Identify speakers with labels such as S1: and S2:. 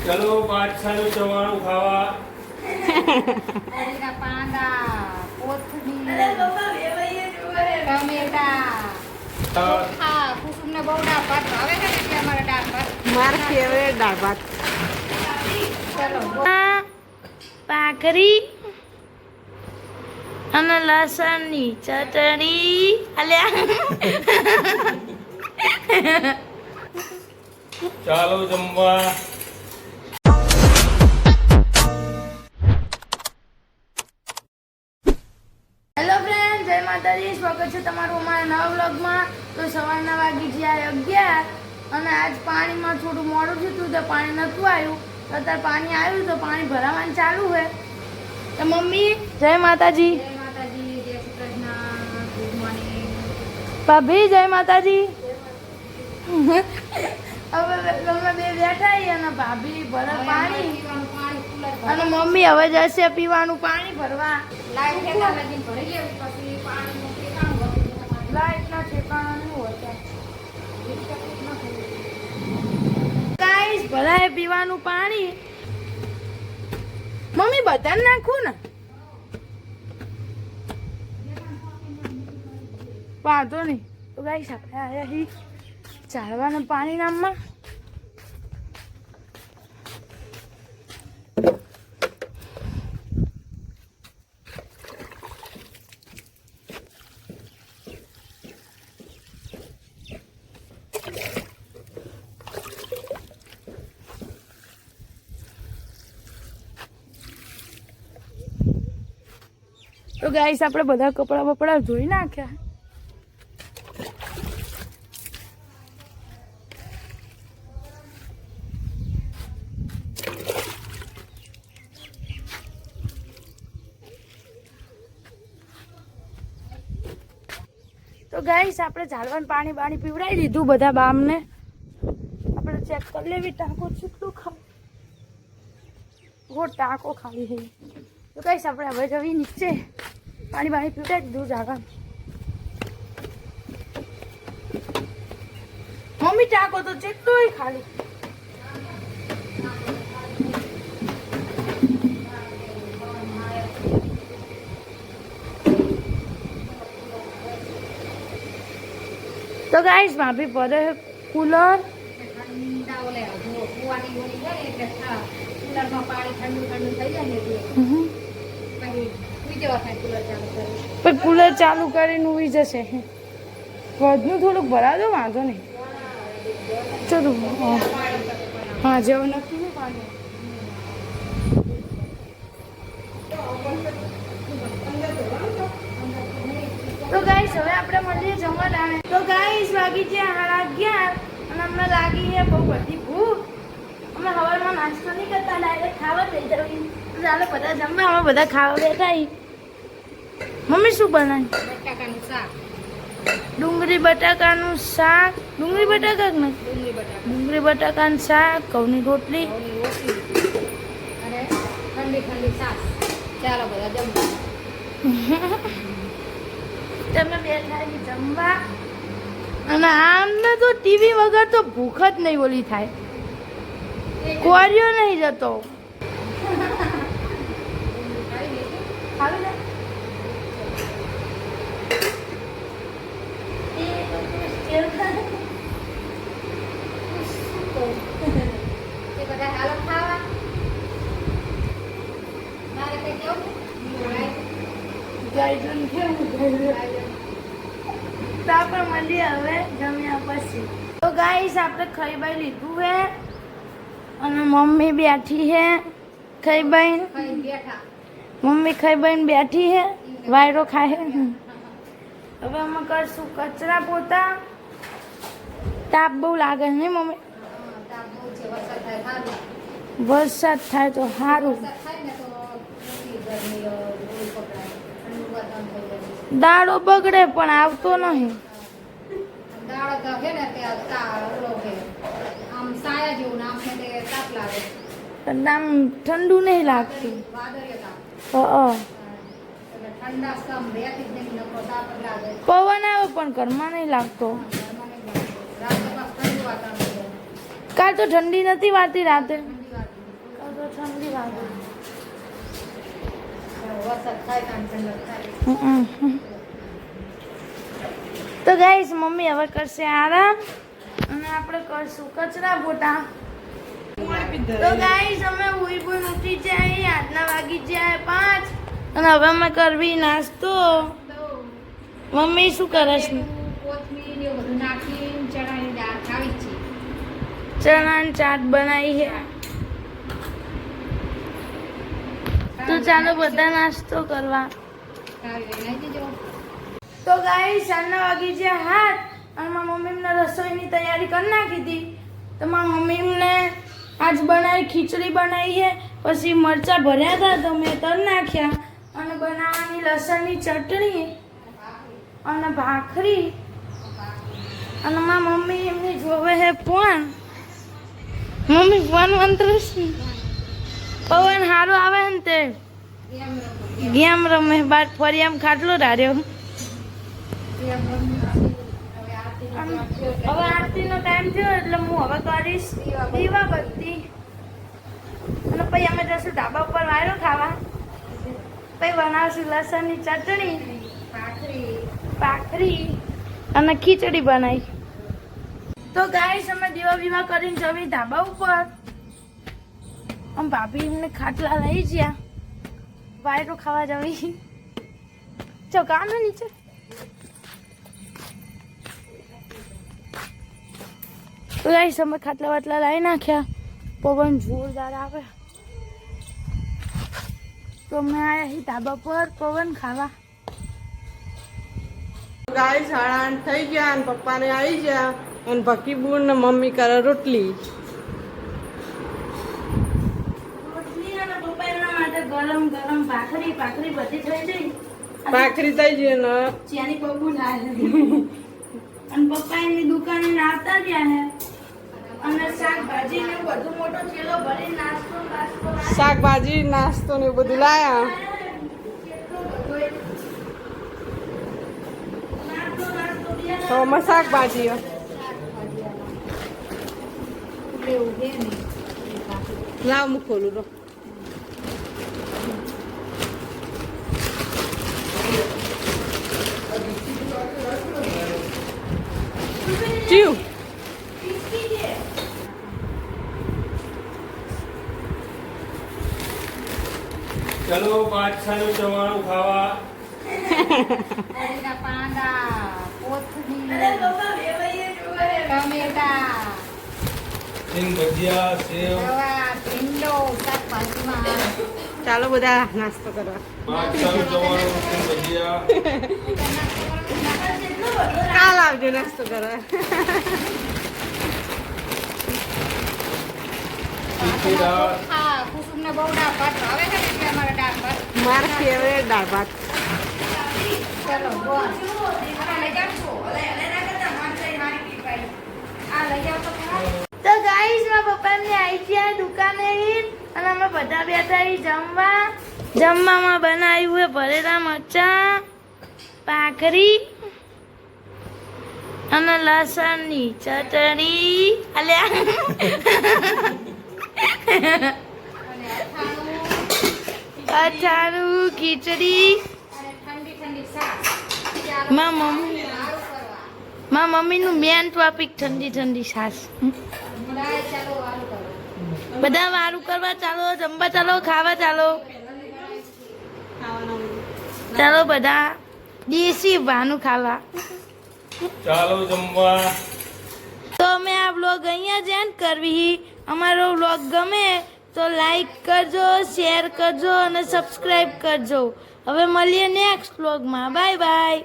S1: ચલો બાદશાહનું ચવાણું ખાવા.
S2: બટેટા પાંદા, કોથમીર, ટમેટા, ચોખા, કુસુમને બહુ દાળ ભાત ભાવે છે ને એટલે અમારે દાળ ભાત.
S3: મારા ફેવરેટ દાળ ભાત.
S2: ચલો
S3: ભાખરી અને લસણની ચટણી. અલ્યા
S1: ચાલો જમવા.
S3: હેલો ફ્રેન્ડ, જય માતાજી. સ્વાગત છે તમારું અમારા નવા વ્લોગમાં. તો સવારના વાગી ગયા 11 અને આજ પાણીમાં થોડું મોડું થયું તો પાણી નહોતું આવ્યું. અત્યારે પાણી આવ્યું તો પાણી ભરાવાનું ચાલુ છે. તો મમ્મી જય માતાજી.
S2: જય માતાજી, જય શ્રી કૃષ્ણ, ગુડ મોર્નિંગ.
S3: ભાભી જય માતાજી. હવે અમે બે બેઠા છીએ અને ભાભી ભરે પાણી અને મમ્મી હવે જશે પીવાનું પાણી ભરવા.
S2: લાઈટ કેટલા લગીને ભરી લેવું પછી પાણીનું ઠેકાણું વધે.
S3: લાઈટના ઠેકાણા નહીં હોતા. ગાઈસ ભરાય પીવાનું પાણી. મમ્મી બધાને નાખું ને વાંધો નહીં. તો ગાઈસ આપણે આવ્યા છીએ ચાળવાના પાણી નામમાં. તો ગાઈસ આપણે બધા કપડાં બપડા ધોઈ નાખ્યા. તો ગાઈસ આપણે ઝાડવાનું પાણી બાણી પીવડાવી દીધું બધા બામને. આપણે ચેક કરી લેવી ટાંકો કેટલું ખાલી ટાંકો ખાલી છે. તો ગાઈસ આપણે હવે જવી નીચે પાણી બાણી પીવડાવી દીધું ઝાડવાનું. મમ્મી ટાંકો તો કેટલું ખાલી. તો ગાઈસ ભાભી પડે કુલર.
S2: ઠંડા ઓલે કુવાની ગોળી છે ને એટલે કુલરમાં પાણી ઠંડુ ઠંડુ થઈ જાય ને એટલે પછી સુઈ જવા થાય કુલર ચાલુ કરી.
S3: પણ કુલર ચાલુ કરીને ઉઈ જશે. વધનું થોડુંક ભરાવજો વાંધો નહીં. ચલો હા જેવું નક્કી નહીં પાણી. તો ગાઈસ હવે આપણે મળીએ જમવા ટાણે. તો ગાઈસ વાગી ગયા 11:30 અને અમને લાગી છે બહુ બધી ભૂખ. અમે સવારમાં નાસ્તો નહીં કરતા, ડાયરેક્ટ ખાવા થઈ જવી. તો ચાલો બધા જમવા. અમે બધા ખાવા બેઠા છીએ. મમ્મી શું બનાવ્યું?
S2: બટાકાનું શાક.
S3: ડુંગળી બટાકાનું શાક. ડુંગળી બટાકા ને ડુંગળી બટાકાનું શાક, ઘઉંની રોટલી
S2: અને ઠંડી ઠંડી છાશ. ચાલો બધા જમવા.
S3: તમે બેઠા જમવા. અને આમને તો ટીવી વગર તો ભૂખ જ નહીં ઓલી થાય. કોર્યો નહીં જતો.
S2: તે બધા હાલો ખાવા. મારે કઈ કેવું
S3: મળીએ હવે જમ્યા પછી. તો ગાઈસ આપણે ખાઈ બાઈ લીધું હે અને મમ્મી બેઠી હે. ખાઈ બાઈ
S2: બેઠા
S3: મમ્મી ખાઈ બાઈને બેઠી હે. વાયરો ખાય હે. હવે અમે કરશું કચરા પોતા. તાપ બહુ લાગે છે નહીં મમ્મી? વરસાદ થાય તો સારું. દાડો બગડે પણ આવતો નહીં.
S2: દાડો તો છે ને તે ઓલો છે આમ સાયા જેવું આમ છે તે તાપ લાગે.
S3: આમ ઠંડુ નહીં લાગતું.
S2: વાદળિયો તાપ. એટલે ઠંડા સમ રહેતી જ નહીં, નકો તાપ જ લાગે.
S3: પવન આવે પણ ઘરમાં નહીં લાગતો.
S2: રાતે પાછું ઠંડુ વાતાવરણ થઈ જાય.
S3: કાલ તો ઠંડી નથી વાતી રાતે.
S2: ઠંડી વાત
S3: તો ઠંડી લાગે.
S2: વરસાદ થાય કાન ઠંડક થાય.
S3: તો ગાઈસ મમ્મી હવે કરશે આરામ અને આપણે કરશું કચરા પોતા. તો ગાઈસ અમે ઉઈ બુઈ ઉઠી જાય, આજના વાગી જાય 5 અને હવે અમે કરવી નાસ્તો. મમ્મી શું કરે છે?
S2: કોથમીર ને એવું બધું નાખીને ચણાની દાળ ખાવી છે.
S3: ચણાની ચાટ બનાવી છે. તો ચાલો બધા નાસ્તો કરવા.
S2: ખાવી બનાવી દેજો.
S3: તો ગાઈસ સાંજના વાગી ગયા 7 અને મારી મમ્મીને રસોઈની તૈયારી કરી નાખી હતી. તો મારી મમ્મીને આજ બનાવી ખીચડી બનાવી છે, પછી મરચાં ભર્યા હતા તો મેં તળ નાખ્યા અને બનાવવાની લસણની ચટણી અને ભાખરી. અને મારી મમ્મી એમની જોવે છે ફોન. મમ્મી ફોન મંત્રસ પવન સારું આવે ને તે ગેમ રમે બાર ફરી આમ ખાટલો ધાર્યો. હવે આરતીનો ટાઈમ થયો એટલે હું હવે કરીશ દીવાબત્તી અને પછી અમે જશું ઢાબા ઉપર વાયરો ખાવા. પછી બનાવશું લસણની ચટણી, ભાખરી અને ખીચડી બનાવી. તો ગાઈસ અમે દીવા વિવા કરીને જવી ઢાબા ઉપર. આમ ભાભી એમને ખાટલા લઈ ગયા વાયરો ખાવા જવી. ચો કામ ને નીચે. તો ગાઈસ અમે ખાટલા વાટલા લાવી નાખ્યા. પવન જોરદાર આવે તો અમે આવ્યા છીએ ધાબા પર પવન ખાવા.
S4: ગાય 8:30 થઈ ગયા અને પપ્પાને આવી ગયા અને ભકીબુન ને મમ્મી કરે રોટલી.
S3: રોટલી અને પપ્પા એમના માટે ગરમ ગરમ ભાખરી બધી થઈ ગઈ.
S4: ભાખરી થઈ ગઈ ને
S3: ચાની પપ્પુ લાવે અને પપ્પા એમની દુકાને આવતા ગયા હે અને શાકભાજી ને બધું મોટો થેલો ભરી નાસ્તો
S4: શાકભાજી નાસ્તો ને બધું લાયા. તો અમે શાકભાજી
S2: એવું છે ને.
S4: લાવ હું ખોલું તો ચીવ
S1: ચલો બાદશાહનું ચવાણું ખાવા.
S2: રીંગણા પાંદા, કોથમીર, ટમેટા,
S1: સિંગ ભજીયા, સેવ.
S2: રવા, ભીંડો, શાકભાજીમાં.
S4: ચાલો બધા નાસ્તો કરવા.
S1: બાદશાહનું ચવાણું, સિંગ ભજીયા.
S4: કાલ આવજો નાસ્તો કરવા.
S1: તીખી દાળ.
S2: હા, કુસુમને બહુ દાળ ભાત ભાવે છે ને એટલે અમારે દાળ ભાત.
S4: મારા ફેવરેટ દાળ ભાત.
S2: ચલો, બોલ. આ લઈ જાઓ છો? આ લઈ જાઓ તો ખરા.
S3: તો ગાઈસ મારા પપ્પા એમને આવી ગયા દુકાને અને અમે બધા બેઠા અહીં જમવા. જમવામાં બનાવ્યું છે ભરેલા મરચાં, ભાખરી અને લસણની ચટણી. અલ્યા અથાણું, ખીચડી.
S2: અને ઠંડી ઠંડી છાશ.
S3: મારા મમ્મીનું મેન ટોપિક ઠંડી ઠંડી છાશ.
S2: ચાલો વારું કરો.
S3: બધા વારું કરવા ચાલો, જમવા ચાલો, ખાવા ચાલો. ચાલો બધા દેશી ભાનું ખાવા.
S1: ચાલો જમવા.
S3: તો અમે આ વ્લોગ અહીંયા જ એન્ડ કરવી. અમારો વ્લોગ ગમે તો લાઈક કરજો, શેર કરજો અને સબસ્ક્રાઈબ કરજો. હવે મળીએ નેક્સ્ટ વ્લોગમાં. Bye bye.